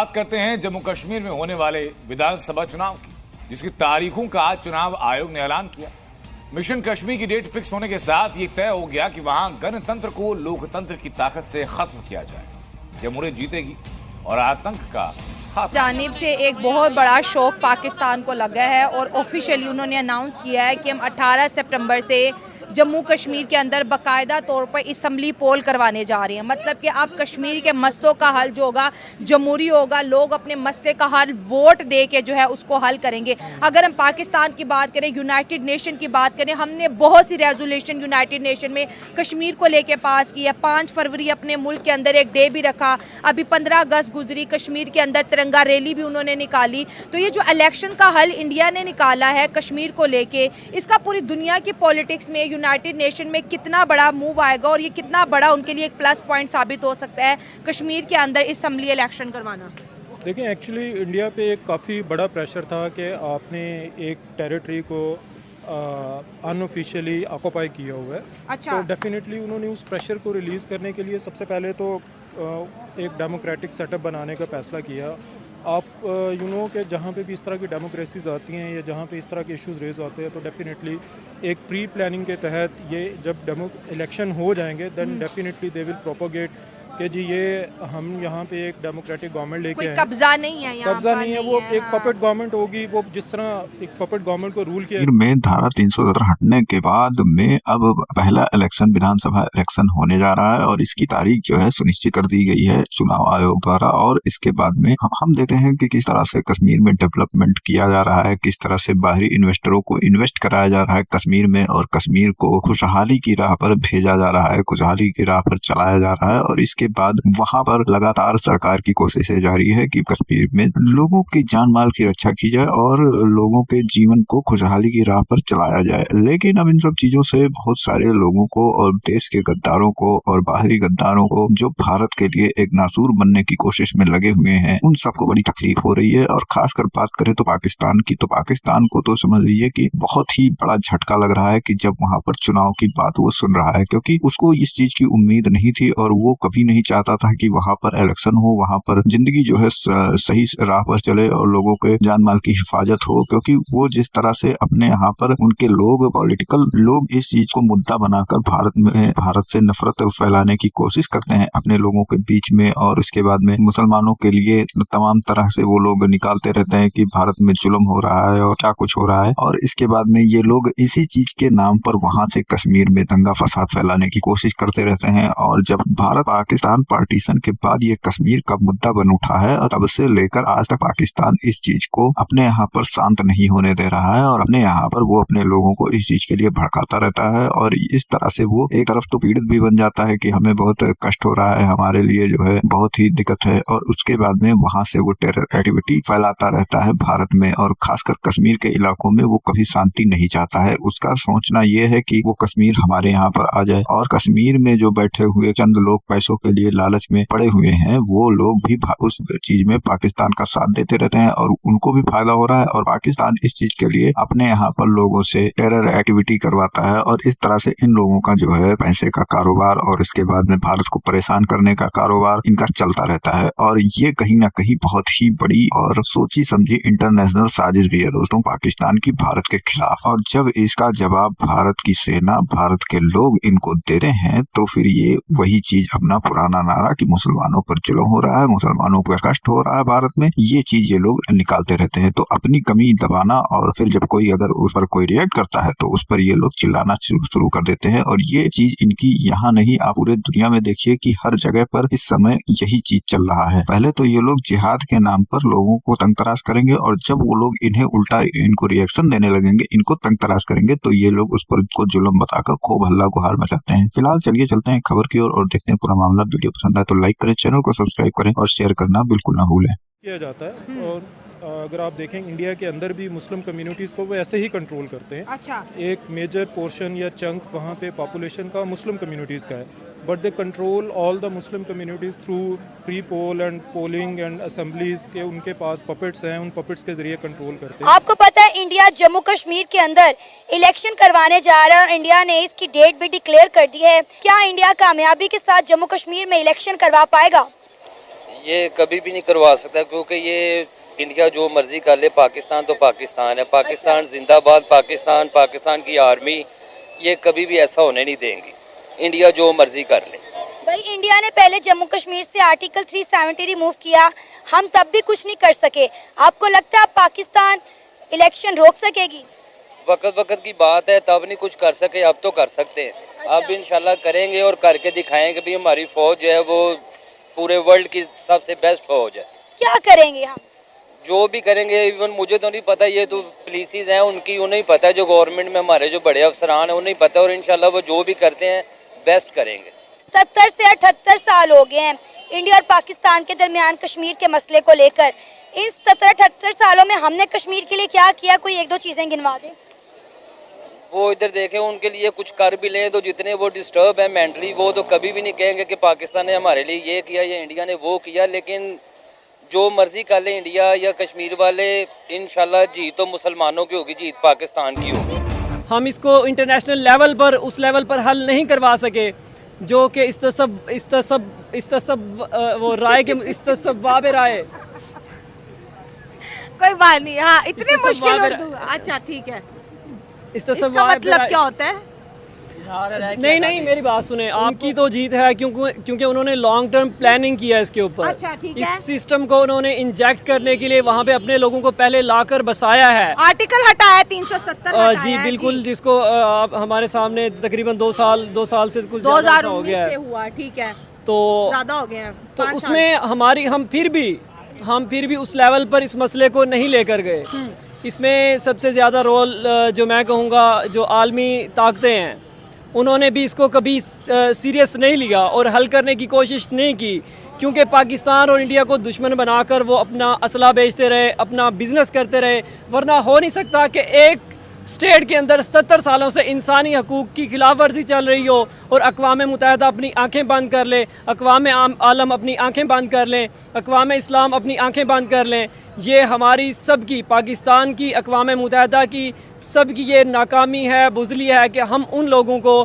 बात करते हैं जम्मू कश्मीर में होने वाले विधानसभा चुनाव की, जिसकी तारीखों का आज चुनाव आयोग ने ऐलान किया। मिशन कश्मीर की डेट फिक्स होने के साथ ये तय हो गया कि वहां गणतंत्र को लोकतंत्र की ताकत से खत्म किया जाएगा। जमहूरियत जीतेगी और आतंक का जानिब से एक बहुत बड़ा शौक पाकिस्तान को लगा है और ऑफिशियली उन्होंने अनाउंस किया है कि हम 18 सितंबर से जम्मू कश्मीर के अंदर बाकायदा तौर पर असम्बली पोल करवाने जा रहे हैं। मतलब कि अब कश्मीर के मसलों का हल जो होगा जमहूरी होगा, लोग अपने मसले का हल वोट दे के जो है उसको हल करेंगे। अगर हम पाकिस्तान की बात करें, यूनाइटेड नेशन की बात करें, हमने बहुत सी रेजोल्यूशन यूनाइटेड नेशन में कश्मीर को लेके पास की है। 5 फरवरी अपने मुल्क के अंदर एक डे भी रखा। अभी 15 अगस्त गुजरी, कश्मीर के अंदर तिरंगा रैली भी उन्होंने निकाली। तो ये जो इलेक्शन का हल इंडिया ने निकाला है कश्मीर को लेके, इसका पूरी दुनिया की पॉलिटिक्स में यूनाइटेड नेशन में कितना बड़ा मूव आएगा और ये कितना बड़ा उनके लिए एक प्लस पॉइंट साबित हो सकता है कश्मीर के अंदर असम्बली इलेक्शन करवाना। देखिए, एक्चुअली इंडिया पे एक काफ़ी बड़ा प्रेशर था कि आपने एक टेरिटरी को अनऑफिशियली ऑक्यूपाई किया हुआ है। अच्छा। तो डेफिनेटली उन्होंने उस प्रेशर को रिलीज़ करने के लिए सबसे पहले तो एक डेमोक्रेटिक सेटअप बनाने का फ़ैसला किया। आप कि जहाँ पे भी इस तरह की डेमोक्रेसीज आती हैं या जहाँ पे इस तरह के इश्यूज रेज होते हैं तो डेफिनेटली एक प्री प्लानिंग के तहत ये जब इलेक्शन हो जाएंगे then definitely they will propagate कि जी ये हम यहाँ पे एक डेमोक्रेटिक गवर्नमेंट लेके आए। कब्जा नहीं है, कब्जा नहीं है, वो एक पपेट गवर्नमेंट होगी। वो जिस तरह एक पपेट गवर्नमेंट को रूल किया में धारा 317 हटने के बाद में अब पहला इलेक्शन विधानसभा इलेक्शन होने जा रहा है और इसकी तारीख जो है सुनिश्चित कर दी गई है चुनाव आयोग द्वारा। और इसके बाद में हम देखते हैं कि किस तरह से कश्मीर में डेवलपमेंट किया जा रहा है, किस तरह से बाहरी इन्वेस्टरों को इन्वेस्ट कराया जा रहा है कश्मीर में और कश्मीर को खुशहाली की राह पर भेजा जा रहा है, खुशहाली की राह पर चलाया जा रहा है। और इसके बाद वहां पर लगातार सरकार की कोशिशें जारी है कि कश्मीर में लोगों की जान माल की रक्षा की जाए और लोगों के जीवन को खुशहाली की राह पर चलाया जाए। लेकिन अब इन सब चीजों से बहुत सारे लोगों को और देश के गद्दारों को और बाहरी गद्दारों को जो भारत के लिए एक नासूर बनने की कोशिश में लगे हुए हैं, उन सबको बड़ी तकलीफ हो रही है। और खासकर बात करें तो पाकिस्तान की, तो पाकिस्तान को तो समझ लीजिए कि बहुत ही बड़ा झटका लग रहा है कि जब वहां पर चुनाव की बात वो सुन रहा है, क्योंकि उसको इस चीज की उम्मीद नहीं थी और वो कभी नहीं चाहता था कि वहां पर इलेक्शन हो, वहां पर जिंदगी जो है सही राह पर चले और लोगों के जान माल की हिफाजत हो। क्योंकि वो जिस तरह से अपने यहाँ पर उनके लोग पॉलिटिकल लोग इस चीज को मुद्दा बनाकर भारत से नफरत फैलाने की कोशिश करते हैं अपने लोगों के बीच में। और उसके बाद में मुसलमानों के लिए तमाम तरह से वो लोग निकालते रहते हैं कि भारत में जुल्म हो रहा है और क्या कुछ हो रहा है। और इसके बाद में ये लोग इसी चीज के नाम पर वहां से कश्मीर में दंगा फसाद फैलाने की कोशिश करते रहते हैं। और जब भारत पाकिस्तान पार्टीशन के बाद ये कश्मीर का मुद्दा बन उठा है और तब से लेकर आज तक पाकिस्तान इस चीज को अपने यहाँ पर शांत नहीं होने दे रहा है और अपने यहाँ पर वो अपने लोगों को इस चीज के लिए भड़काता रहता है। और इस तरह से वो एक तरफ तो पीड़ित भी बन जाता है कि हमें बहुत कष्ट हो रहा है, हमारे लिए जो है बहुत ही दिक्कत है, और उसके बाद में वहां से वो टेरर एक्टिविटी फैलाता रहता है भारत में। और खासकर कश्मीर के इलाकों में वो कभी शांति नहीं चाहता है। उसका सोचना ये है कि वो कश्मीर हमारे यहाँ पर आ जाए और कश्मीर में जो बैठे हुए चंद लोग पैसों के लिए लालच में पड़े हुए हैं वो लोग भी उस चीज में पाकिस्तान का साथ देते रहते हैं और उनको भी फायदा हो रहा है। और पाकिस्तान इस चीज के लिए अपने यहाँ पर लोगों से टेरर एक्टिविटी करवाता है और इस तरह से इन लोगों का जो है पैसे का कारोबार और इसके बाद में भारत को परेशान करने का कारोबार इनका चलता रहता है। और ये कहीं ना कहीं बहुत ही बड़ी और सोची समझी इंटरनेशनल साजिश भी है दोस्तों पाकिस्तान की भारत के खिलाफ। और जब इसका जवाब भारत की सेना, भारत के लोग इनको देते हैं तो फिर ये वही चीज अपना पुराना नारा कि मुसलमानों पर जुल्म हो रहा है, मुसलमानों पर कष्ट हो रहा है भारत में, ये चीज ये लोग निकालते रहते हैं। तो अपनी कमी दबाना और फिर जब कोई अगर उस पर कोई रिएक्ट करता है तो उस पर ये लोग चिल्लाना शुरू कर देते हैं। और ये चीज इनकी यहाँ नहीं, आप पूरे दुनिया में देखिए कि हर जगह पर इस समय यही चीज चल रहा है। पहले तो ये लोग जिहाद के नाम पर लोगों को तंग तराश करेंगे और जब वो लोग इन्हें उल्टा इनको रिएक्शन देने लगेंगे, इनको तंग तराश करेंगे, तो ये लोग उस पर जुल्म बताकर खूब हल्ला गुहार मचाते हैं। फिलहाल चलिए चलते हैं खबर की ओर और देखते हैं पूरा मामला। वीडियो पसंद आए तो लाइक करें, चैनल को सब्सक्राइब करें और शेयर करना बिल्कुल ना भूलें। किया जाता है। और अगर आप देखें इंडिया के अंदर भी मुस्लिम कम्युनिटीज़ को वो ऐसे ही कंट्रोल करते हैं। अच्छा। एक मेजर पोर्शन या चंक वहाँ पे पॉपुलेशन का मुस्लिम कम्युनिटीज़ का है, but they control all the Muslim communities through pre poll and polling and assemblies के उनके पास पपेट्स हैं, उन पपेट्स के जरिए कंट्रोल करते हैं। आपको पता है इंडिया जम्मू कश्मीर के अंदर इलेक्शन करवाने जा रहा है और इंडिया ने इसकी डेट भी डिक्लेयर कर दी है। क्या इंडिया कामयाबी के साथ जम्मू कश्मीर में इलेक्शन करवा पाएगा? ये कभी भी नहीं करवा सकता, क्योंकि ये इंडिया जो मर्जी कर ले, पाकिस्तान तो पाकिस्तान है, पाकिस्तान जिंदाबाद, पाकिस्तान की आर्मी, ये कभी भी ऐसा होने नहीं देंगी। इंडिया जो मर्जी कर ले। भाई इंडिया ने पहले जम्मू कश्मीर से आर्टिकल 370 रिमूव किया, हम तब भी कुछ नहीं कर सके। आपको लगता है अब पाकिस्तान इलेक्शन रोक सकेगी? वक्त की बात है, तब नहीं कुछ कर सके, अब तो कर सकते हैं। अब इंशाल्लाह करेंगे और करके दिखाएंगे भी हमारी फौज जो है वो पूरे वर्ल्ड की सबसे बेस्ट फौज है। क्या करेंगे हम? जो भी करेंगे, इवन मुझे तो नहीं पता, ये तो पुलिस हैं उनकी, उन्हें पता है, जो गवर्नमेंट में हमारे जो बड़े अफसरान हैं उन्हें पता है, और इंशाल्लाह वो जो भी करते हैं बेस्ट करेंगे। 77 से 78 साल हो गए हैं इंडिया और पाकिस्तान के दरमियान कश्मीर के मसले को लेकर। इन 77-78 सालों में हमने कश्मीर के लिए क्या किया? कोई एक दो चीजें गिनवा दें। वो इधर देखें, उनके लिए कुछ कर भी लें तो जितने वो डिस्टर्ब है मेंटली, वो तो कभी भी नहीं कहेंगे कि पाकिस्तान ने हमारे लिए ये किया या इंडिया ने वो किया। लेकिन जो मर्जी कर ले इंडिया या कश्मीर वाले, इंशाल्लाह जीत तो मुसलमानों की होगी, जीत पाकिस्तान की होगी। हम इसको इंटरनेशनल लेवल पर, उस लेवल पर हल नहीं करवा सके जो कि वो राय के इस्तेसबाब राय। कोई बात नहीं, हाँ इतनी मुश्किल उर्दू। अच्छा ठीक है, इसका मतलब क्या होता है? नहीं मेरी बात सुने, आपकी तो जीत है क्योंकि उन्होंने लॉन्ग टर्म प्लानिंग किया है इसके ऊपर। अच्छा ठीक है। इस सिस्टम को उन्होंने इंजेक्ट करने के लिए वहाँ पे अपने लोगों को पहले लाकर बसाया है। आर्टिकल हटाया 370 जी बिल्कुल, जिसको आप हमारे सामने तकरीबन 2 साल से कुछ 2019 हो गया से हुआ। ठीक है, तो ज्यादा हो गया। तो उसमें हम फिर भी उस लेवल पर इस मसले को नहीं लेकर गए। इसमें सबसे ज़्यादा रोल जो मैं कहूँगा, जो आलमी ताकतें हैं, उन्होंने भी इसको कभी सीरियस नहीं लिया और हल करने की कोशिश नहीं की, क्योंकि पाकिस्तान और इंडिया को दुश्मन बनाकर वो अपना असला बेचते रहे, अपना बिजनेस करते रहे। वरना हो नहीं सकता कि एक स्टेट के अंदर 77 सालों से इंसानी हकूक़ की खिलाफ वर्जी चल रही हो और अक़वाम मुत्तहिदा अपनी आंखें बंद कर ले, अक़वाम आलम अपनी आंखें बंद कर लें, अक़वाम इस्लाम अपनी आंखें बंद कर लें। ये हमारी सबकी, पाकिस्तान की, अक़वाम मुत्तहिदा की, सबकी ये नाकामी है, बुज़ली है कि हम उन लोगों को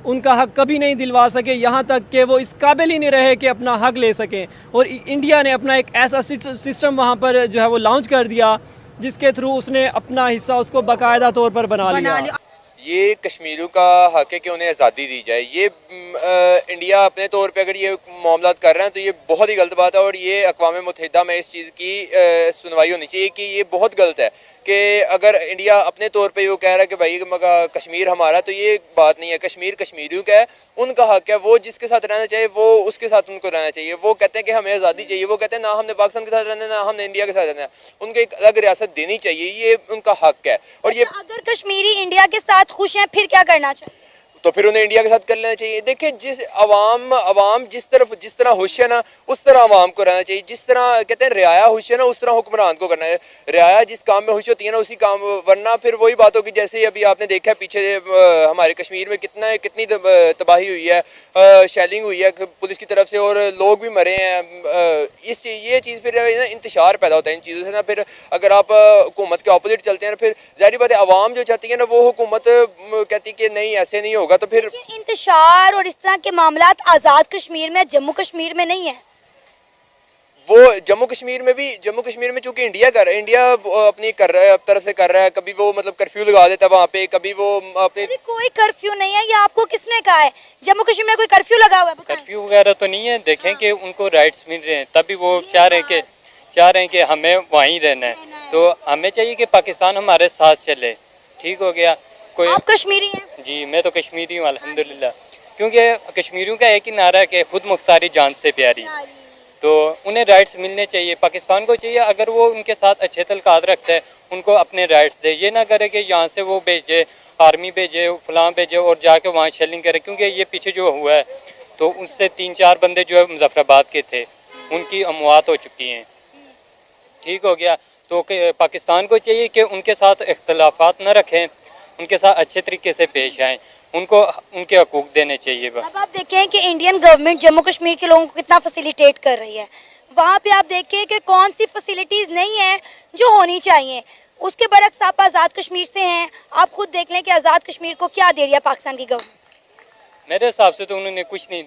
उनका हक़ कभी नहीं दिलवा सके, यहाँ तक कि वो इस काबिल ही नहीं रहे कि अपना हक़ ले सकें। और इंडिया ने अपना एक ऐसा सिस्टम वहाँ पर जो है वो लॉन्च कर दिया, जिसके थ्रू उसने अपना हिस्सा उसको बाकायदा तौर पर बना लिया। ये कश्मीरियों का हक है कि उन्हें आज़ादी दी जाए। ये इंडिया अपने तौर पे अगर ये मामला कर रहे हैं तो ये बहुत ही गलत बात है, और ये अक़वाम मुत्तहिदा में इस चीज़ की सुनवाई होनी चाहिए कि ये बहुत गलत है कि अगर इंडिया अपने तौर पे वो कह रहा है कि भाई कश्मीर हमारा, तो ये बात नहीं है। कश्मीर कश्मीरियों का है, उनका हक है, वो जिसके साथ रहना चाहिए वो उसके साथ उनको रहना चाहिए। वो कहते हैं कि हमें आज़ादी चाहिए, वो कहते हैं ना हमने पाकिस्तान के साथ रहना है, ना हमने इंडिया के साथ रहना है, उनको एक अलग रियासत देनी चाहिए, ये उनका हक है। और ये अगर कश्मीरी इंडिया के साथ खुश हैं फिर क्या करना चाहिए? तो फिर उन्हें इंडिया के साथ कर लेना चाहिए। देखिए, जिस अवाम जिस तरह खुश है ना, उस तरह अवाम को रहना चाहिए। जिस तरह कहते हैं रियाया खुश है ना, उस तरह हुक्मरान को करना है। रियाया जिस काम में खुश होती है ना, उसी काम, वरना फिर वही बात होगी जैसे अभी आपने देखा है पीछे हमारे कश्मीर में कितनी तबाही हुई है, शेलिंग हुई है पुलिस की तरफ से, और लोग भी मरे हैं। ये चीज़ फिर ना इंतशार पैदा होता है इन चीज़ों से ना। फिर अगर आप हुकूमत के ऑपोजिट चलते हैं, फिर ज़ाहिर बात है अवाम जो चाहती है ना, वो हुकूमत कहती है कि नहीं ऐसे नहीं होगा, तो फिर इंतशार और इस तरह के मामलात आज़ाद कश्मीर में, जम्मू कश्मीर में नहीं है। वो जम्मू कश्मीर में चूंकि इंडिया अपनी तरफ से कर रहा है, कभी वो मतलब कर्फ्यू लगा देता है वहाँ पे, कभी वो अपने कोई कर्फ्यू नहीं है। ये आपको किसने कहा है? जम्मू कश्मीर में कोई कर्फ्यू लगा हुआ है? कर्फ्यू वगैरह तो नहीं है। देखें कि उनको राइट्स मिल रहे हैं, तभी वो चाह रहे हैं कि हमें वहीं रहना है। तो हमें चाहिए कि पाकिस्तान हमारे साथ चले। ठीक हो गया। आप कश्मीरी हैं? जी मैं तो कश्मीरी हूँ अल्हम्दुलिल्लाह, क्योंकि कश्मीरियों का एक ही नारा है कि खुद मुख्तारी जान से प्यारी। तो उन्हें राइट्स मिलने चाहिए, पाकिस्तान को चाहिए अगर वो उनके साथ अच्छे तल्लुकात रखते हैं, उनको अपने राइट्स दे। ये ना करे कि यहाँ से वो भेजे, आर्मी भेजे, फलां भेजे और जाके वहाँ शेलिंग करे। क्योंकि ये पीछे जो हुआ है, तो उससे 3-4 बंदे जो है मुजफ्फराबाद के थे, उनकी अमवात हो चुकी हैं। ठीक हो गया। तो पाकिस्तान को चाहिए कि उनके साथ इख्तलाफात न रखें, उनके साथ अच्छे तरीके से पेश आएँ, उनको उनके हकूक़ देने चाहिए। अब आप देखें कि इंडियन गवर्नमेंट जम्मू कश्मीर के लोगों को कितना फैसिलिटेट कर रही है। वहाँ पे आप देखें कि कौन सी फैसिलिटीज़ नहीं है जो होनी चाहिए। उसके बरक्स आप आज़ाद कश्मीर से हैं, आप खुद देख लें कि आज़ाद कश्मीर को क्या दे रही है पाकिस्तान की गवर्नमेंट। मेरे हिसाब से तो उन्होंने कुछ नहीं दी।